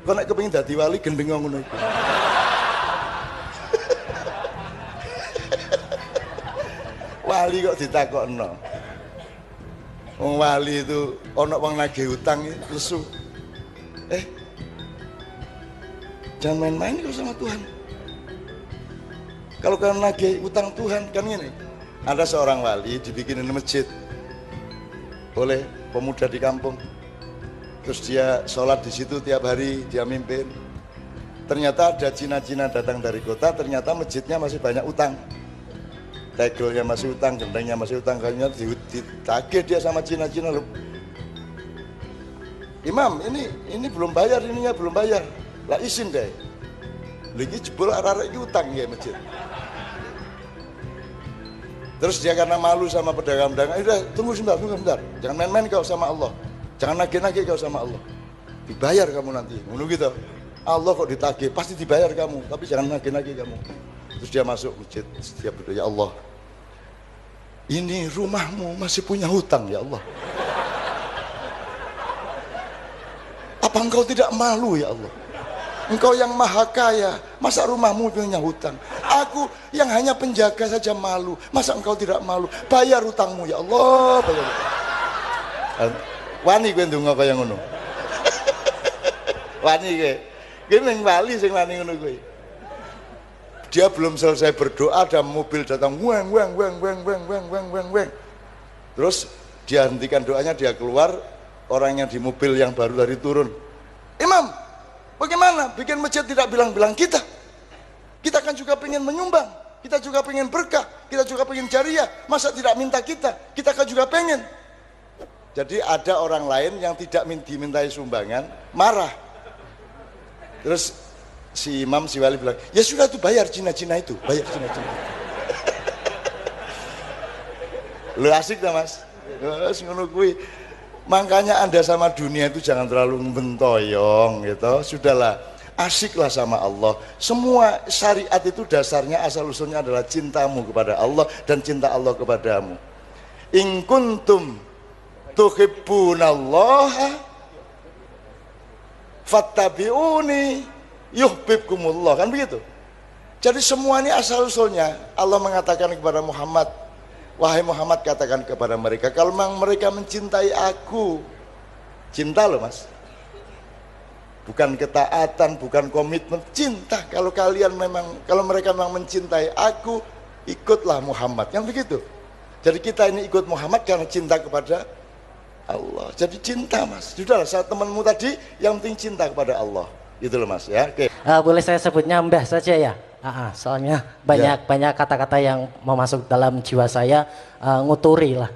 Kok nek kepengin dadi wali gendeng ngono iku. Wali kok ditakokno. Wong wali itu ana wong nagih utang lesu. Jangan main-main kalau sama Tuhan. Kalau kalian nagih utang Tuhan kan gini. Ada seorang wali dibikinin masjid oleh pemuda di kampung. Terus dia sholat di situ tiap hari, dia mimpin. Ternyata ada Cina-Cina datang dari kota, ternyata masjidnya masih banyak utang. Tegelnya masih utang, gendengnya masih utang, kayaknya ditagih dia sama Cina-Cina loh. Imam, ini belum bayar, ininya belum bayar. Lah izin deh. Lagi jebol arek-arek utang ya masjid. Terus dia karena malu sama pedagang-pedagang, udah tunggu sebentar. Jangan main-main kau sama Allah. Jangan nagih-nagih kau sama Allah. Dibayar kamu nanti. Ngono gitu. Allah kok ditagih, pasti dibayar kamu, tapi jangan nagih-nagih kamu. Terus dia masuk masjid, setiap berdoa, ya Allah, ini rumahmu masih punya hutang ya Allah. Apa engkau tidak malu ya Allah? Engkau yang maha kaya, masa rumahmu punya hutang? Aku yang hanya penjaga saja malu, masa engkau tidak malu? Bayar hutangmu ya Allah, bayar hutang. Wani kowe ndonga kaya ngono. Wani kowe. Kowe ning wali sing wani ngono kowe. Dia belum selesai berdoa, ada mobil datang, weng. Terus dia hentikan doanya, dia keluar, orang yang di mobil yang baru dari turun. Imam, bagaimana bikin masjid tidak bilang-bilang kita? Kita kan juga pengen menyumbang, kita juga pengen berkah, kita juga pengen jariah. Masa tidak minta kita? Kita kan juga pengen. Jadi ada orang lain yang tidak dimintai sumbangan, marah. Terus si imam, si wali bilang, ya sudah tuh bayar Cina-Cina itu, bayar Cina-Cina. Lu asik dah mas, ngono kuwi. Makanya Anda sama dunia itu jangan terlalu mentoyong gitu. Sudahlah, asiklah sama Allah. Semua syariat itu dasarnya asal usulnya adalah cintamu kepada Allah dan cinta Allah kepadamu. In kuntum tuhibbunallaha fattabi'uni yuhibbukumullah, kan begitu. Jadi semua ini asal usulnya Allah mengatakan kepada Muhammad, wahai Muhammad, katakan kepada mereka, kalau memang mereka mencintai aku, cinta loh mas, bukan ketaatan, bukan komitmen, cinta. Kalau mereka memang mencintai aku, ikutlah Muhammad, kan begitu. Jadi kita ini ikut Muhammad karena cinta kepada Allah. Jadi cinta mas. Sudahlah, saya temanmu tadi, yang penting cinta kepada Allah. Gitu loh mas ya. Oke. Boleh saya sebutnya Mbah saja ya? Soalnya banyak kata-kata yang mau masuk dalam jiwa saya, nguturi lah.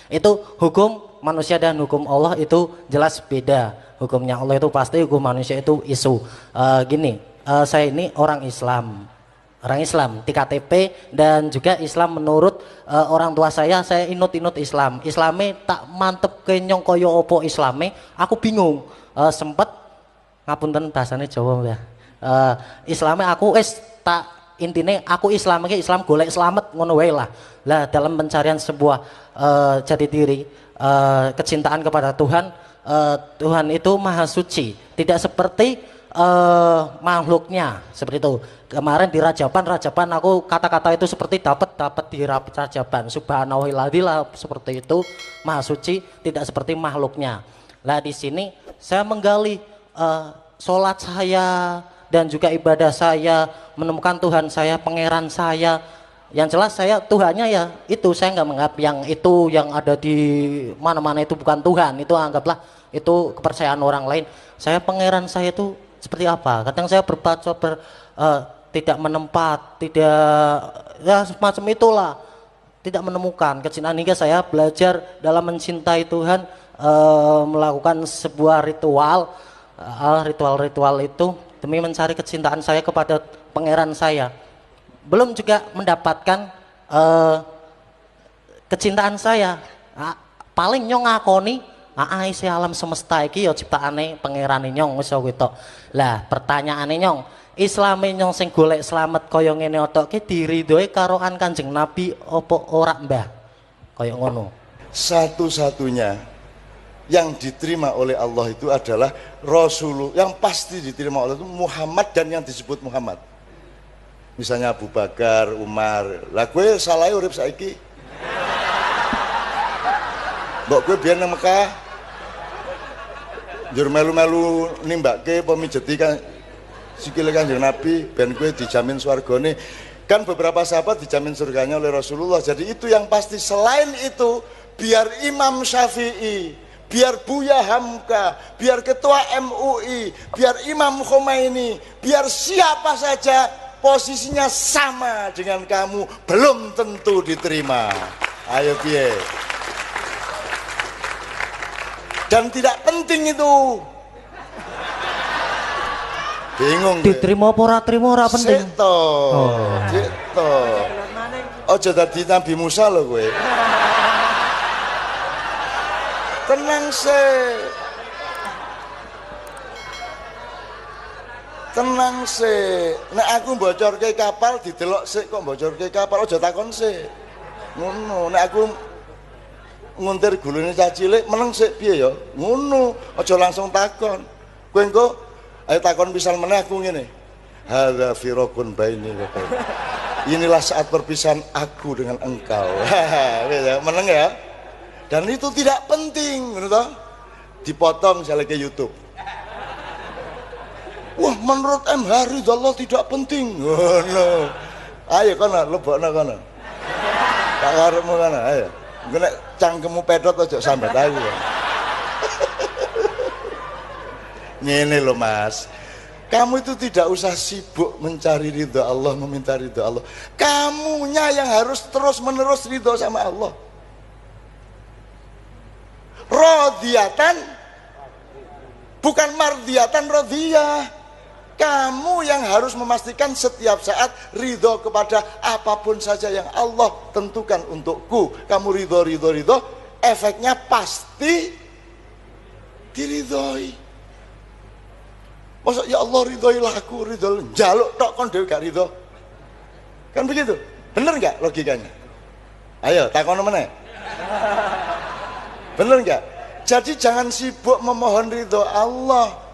Itu hukum manusia dan hukum Allah itu jelas beda. Hukumnya Allah itu pasti, hukum manusia itu isu. Saya ini orang Islam di KTP, dan juga Islam menurut orang tua saya inut-inut Islam. Islame tak mantep kenyong koyo opo Islame, aku bingung. Sempet ngapunten bahasane Jawa ya. Islame aku tak intine aku Islam golek selamat ngono wae lah. Lah dalam pencarian sebuah jati diri, kecintaan kepada Tuhan, Tuhan itu maha suci, tidak seperti makhluknya seperti itu. Kemarin di Rajaban aku kata-kata itu seperti dapat di Rajaban, subhanallahillah, seperti itu, maha suci, tidak seperti makhluknya. Lah di sini saya menggali sholat saya dan juga ibadah saya, menemukan Tuhan saya, pangeran saya. Yang jelas saya Tuhannya ya itu, saya nggak menganggap yang itu yang ada di mana-mana itu bukan Tuhan, itu anggaplah itu kepercayaan orang lain. Saya pangeran saya itu seperti apa? Kadang saya berbaca tidak menempat, tidak ya semacam itulah, tidak menemukan kecintaan, hingga saya belajar dalam mencintai Tuhan, melakukan sebuah ritual itu demi mencari kecintaan saya kepada pangeran saya. Belum juga mendapatkan kecintaan saya, paling nyong ngakoni isi alam semesta iki ya ciptaane pangerane nyong wis gitu. Lah pertanyaane nyong, Islame nyong sing golek slamet kaya ngene otoke diridhoi karoan Kanjeng Nabi apa ora Mbah? Kaya ngono. Satu-satunya yang diterima oleh Allah itu adalah Rasulullah, yang pasti diterima oleh itu Muhammad dan yang disebut Muhammad. Misalnya Abu Bakar, Umar. Lah gue salah urip saiki. Mbok gue biar nang Mekah njur melu-melu nimbake pemijeti kan sikile Kanjeng Nabi ben gue dijamin swargane. Kan beberapa sahabat dijamin surganya oleh Rasulullah. Jadi itu yang pasti. Selain itu, biar Imam Syafi'i, biar Buya Hamka, biar Ketua MUI, biar Imam Khomeini, biar siapa saja posisinya sama dengan kamu, belum tentu diterima. Ayo piye? Dan tidak penting itu. Bingung diterima apa ora trimo ora penting. Seto. Gitu. Ojo dadi Nabi Musa lho kowe. Tenang se. Tenang se. Nek aku bocorke kapal didelok sik kok bocorke kapal aja takon sik. Ngono. Nek aku nguntir gulune cah cilik meneng sik piye ya? Ngono. Aja langsung takon. Kowe engko ayo takon pisan meneh aku ngene. Hadza firaqun baini wa bain. Inilah saat perpisahan aku dengan engkau. Meneng ya. Dan itu tidak penting, ngono toh? Dipotong misalnya ke YouTube. Wah, menurut MH Ridhollah tidak penting. Ngono. Ayo kono lebokno kono. Tak karepmu kono, ayo. Nek cangkemmu pedot aja sambat aku. Ngene lho Mas, kamu itu tidak usah sibuk mencari ridho Allah, meminta ridho Allah. Kamunya yang harus terus menerus ridho sama Allah. Rodiyatan, bukan mardiyatan, rodiyah. Kamu yang harus memastikan setiap saat ridho kepada apapun saja yang Allah tentukan untukku. Kamu ridho, efeknya pasti diridhoi. Masa ya Allah ridhoilah aku, ridho jaluk tok kon dhewe gak ridho. Kan begitu? Bener nggak logikanya? Ayo takon meneh. Bener nggak? Jadi jangan sibuk memohon ridho Allah.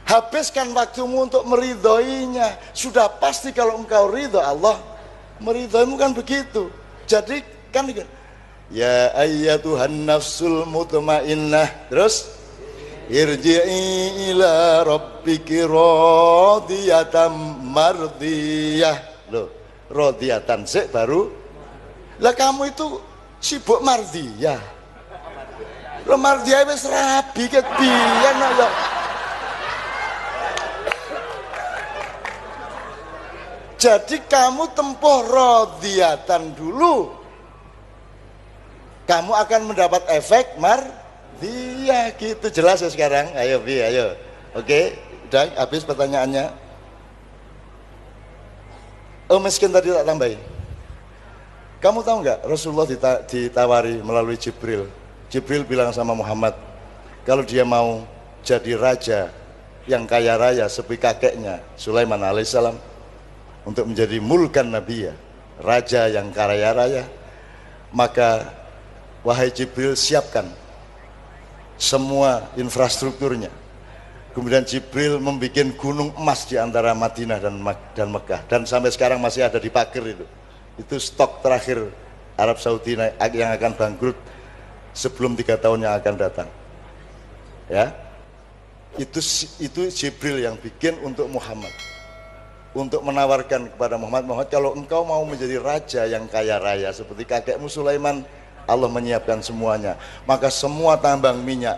Habiskan waktumu untuk meridhoinya. Sudah pasti kalau engkau ridho Allah, meridhoimu kan begitu. Jadi kan ya ayyatuhan nafsul mutmainnah. Terus irji'i ila rabbiki radiyatan mardiyah. Loh, radiyatan sik baru. Lah kamu itu sibuk mardiyah. Lo mardiyah wis rabi ket biyen lho. Jadi kamu tempuh radiyatan dulu. Kamu akan mendapat efek mardiyah gitu. Jelas ya sekarang? Ayo Bi, ayo. Oke, udah habis pertanyaannya. Oh miskin tadi tak tambahin. Kamu tahu nggak Rasulullah ditawari melalui Jibril. Jibril bilang sama Muhammad, kalau dia mau jadi raja yang kaya raya seperti kakeknya Sulaiman alaihissalam, untuk menjadi mulkan Nabi ya, raja yang kaya raya, maka wahai Jibril siapkan semua infrastrukturnya. Kemudian Jibril membuat gunung emas di antara Madinah dan Mekah, dan sampai sekarang masih ada di pager itu. Itu stok terakhir Arab Saudi yang akan bangkrut sebelum 3 tahun yang akan datang. Ya, itu Jibril yang bikin untuk Muhammad, untuk menawarkan kepada Muhammad, kalau engkau mau menjadi raja yang kaya raya seperti kakekmu Sulaiman, Allah menyiapkan semuanya. Maka semua tambang minyak,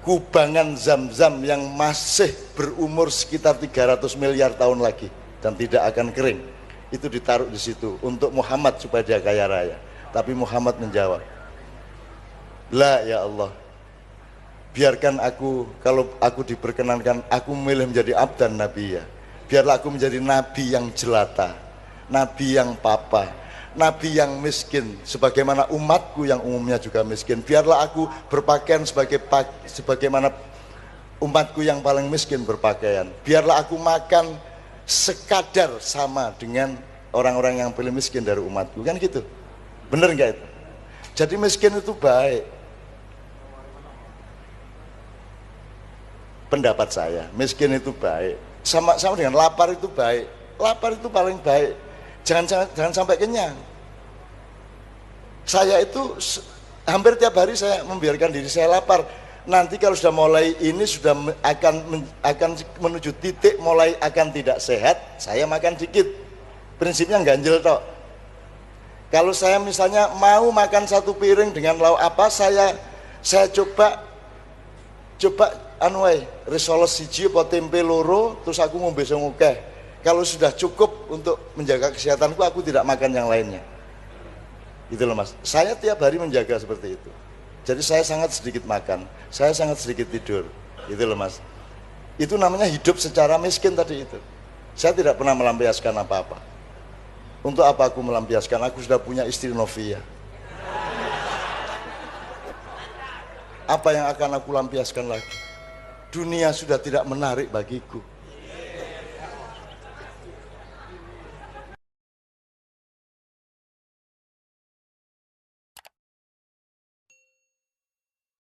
kubangan Zam-Zam yang masih berumur sekitar 300 miliar tahun lagi dan tidak akan kering, itu ditaruh di situ untuk Muhammad supaya dia kaya raya. Tapi Muhammad menjawab, la ya Allah, biarkan aku, kalau aku diperkenankan, aku memilih menjadi abdan nabi ya. Biarlah aku menjadi nabi yang jelata, nabi yang papa, nabi yang miskin, sebagaimana umatku yang umumnya juga miskin. Biarlah aku berpakaian sebagaimana umatku yang paling miskin berpakaian. Biarlah aku makan sekadar sama dengan orang-orang yang paling miskin dari umatku. Kan gitu. Bener nggak itu? Jadi miskin itu baik. Pendapat saya, miskin itu baik. Sama dengan lapar itu baik. Lapar itu paling baik. Jangan sampai kenyang. Saya itu hampir tiap hari saya membiarkan diri saya lapar. Nanti kalau sudah mulai ini sudah akan menuju titik mulai akan tidak sehat, saya makan dikit. Prinsipnya ganjel tok. Kalau saya misalnya mau makan satu piring dengan lauk apa, saya coba anu wae, risoles siji apa tempe loro, terus aku ngombe sing akeh. Kalau sudah cukup untuk menjaga kesehatanku, aku tidak makan yang lainnya. Gitu loh Mas. Saya tiap hari menjaga seperti itu. Jadi saya sangat sedikit makan, saya sangat sedikit tidur. Gitu loh Mas. Itu namanya hidup secara miskin tadi itu. Saya tidak pernah melampiaskan apa-apa. Untuk apa aku melampiaskan? Aku sudah punya istri Novia. Apa yang akan aku lampiaskan lagi? Dunia sudah tidak menarik bagiku.